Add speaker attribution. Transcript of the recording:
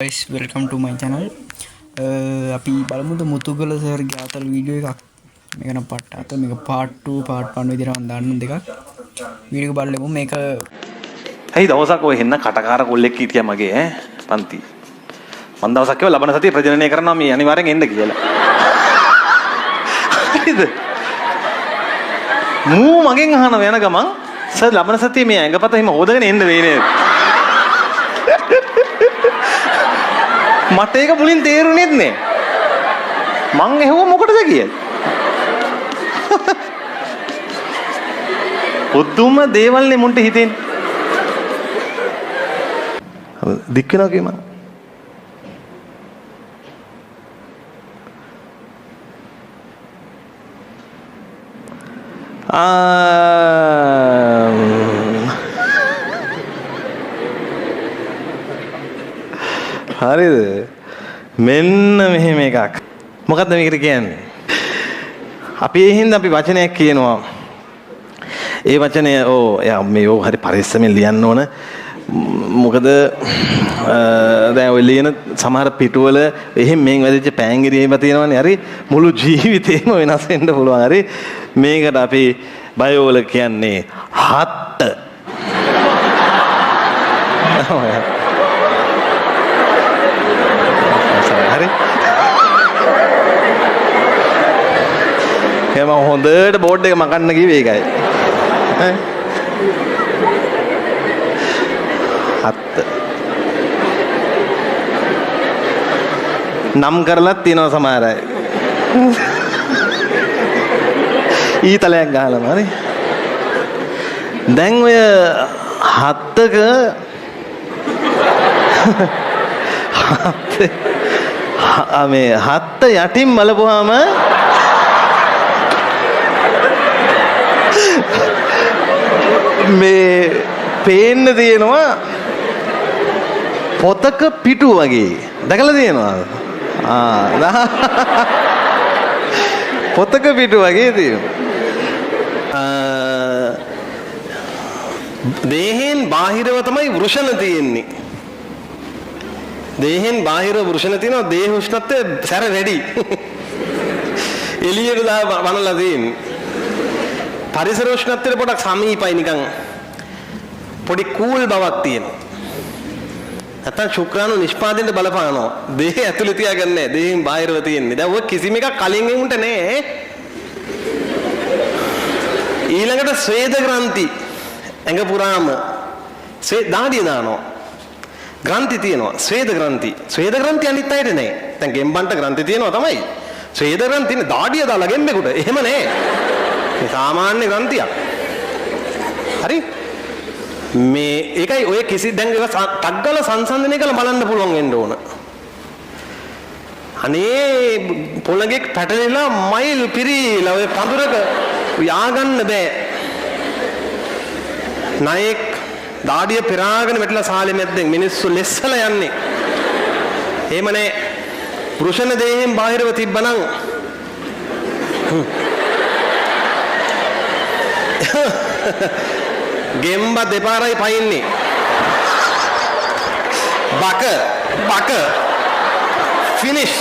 Speaker 1: guys, welcome to my channel. අපි බලමුද මුතුගල සර්ගේ ආතල් video එකක්. මේක නම් part අත මේක part 2 part 1 විදිහට මම දාන්න දෙකක්. වීඩියෝ එක බලමු මේක.
Speaker 2: ඇයි දවසක් ඔය හෙන්න කටකාර කොල්ලෙක් හිටියා මගේ ඈ පන්ති. මම දවසක් කිව්වා ලබන සතියේ ප්‍රජනනය කරනවා මේ අනිවාර්යෙන් එන්න කියලා. හරිද? මූ මගෙන් අහන යන ගමන් සර් ලබන සතියේ මේ ඇඟපත හිම හොදගෙන එන්න වෙයි නේද? මට ඒක මුලින් තේරුණෙත් නෑ. මං ඇහුවා මොකටද කියලා. පුදුම දේවල් නේ මුන්ට හිතෙන්නේ. දික් වෙනවා කිය මං. හරිද? මෙන්න මෙහෙම එකක්. මොකද්ද මේකට කියන්නේ? අපි ඒ හින්දා අපි වචනයක් කියනවා. ඒ වචනය මේ හරි පරිස්සමෙන් ලියන්න ඕන. මොකද දැන් ඔය ලියන සමහර පිටුවල එහෙම මෙන් වැදිච්ච පෑංගිරි එහෙම තියෙනවනේ. හරි මුළු ජීවිතේම වෙනස් වෙන්න පුළුවන්. හරි මේකට අපි බයෝවල කියන්නේ හත්ත. හරි එහෙනම් හොඳට බෝඩ් එක මකන්න කිව්වේ ඒකයි. හත්ත නම් කරලත් තියෙනවා සමහර අය. ඊතලයක් ගහලාම හරි. දැන් ඔය හත්තක මේ හත්ත යටින් බලපුවාම මේ පේන්න තියෙනවා පොතක පිටු වගේ. දැකලා තියෙනවද? පොතක පිටු වගේ තියෙනවා. දේහෙන් බාහිරව තමයි වෘෂණ තියෙන්නේ. දේහෙන් බාහිර වෘෂණ තියෙනවා. දේහ උෂ්ණත්වය සැර වැඩි. එළියට දා වනලා තියෙන්නේ. පරිසර උෂ්ණත්වයට පොඩක් සමීපයි නිකන්. පොඩි කූල් බවක් තියෙනවා. නැත්තම් ශුක්‍රාණු නිෂ්පාදනයට බලපානවා. දේහ ඇතුලේ තියාගන්නේ නැහැ. දේහෙන් බාහිරව තියෙන්නේ. දැන් ඔය කිසිම එකක් කලින් එමුන්ට නැහැ. ඊළඟට ස්වේද ග්‍රන්ථි ඇඟ පුරාම දාඩිය දානවා. ග්‍රන්ථි තියෙනවා. ස්වේද ග්‍රන්ථි. ස්වේද ග්‍රන්ථි අනිත් අයට නැහැ. දැන් ගෙම්බන්ට ග්‍රන්ථි තියෙනවා තමයි. ස්වේද ග්‍රන්ථි නේ දාඩිය දාලා ගෙම්බෙකුට. එහෙම නැහැ. මේ සාමාන්‍ය ග්‍රන්ථියක්. හරි? මේ ඒකයි ඔය කිසි දැන් ඒක ටග්ගල සංසන්දනය කරලා බලන්න පුළුවන් වෙන්න ඕන. අනේ පොළඟෙක් පැටලෙලා මයිල් පිරීලා ඔය පඳුරක යආගන්න බෑ. නායක දාඩිය පෙරාගෙන මෙట్లా සාලෙ මැද්දෙන් මිනිස්සු ලෙස්සලා යන්නේ. එහෙම නෑ. වෘෂණ දේහෙන් බාහිරව තිබ්බනම් ගෙම්බ දෙපාරයි පයින්නේ. බක ෆිනිෂ්.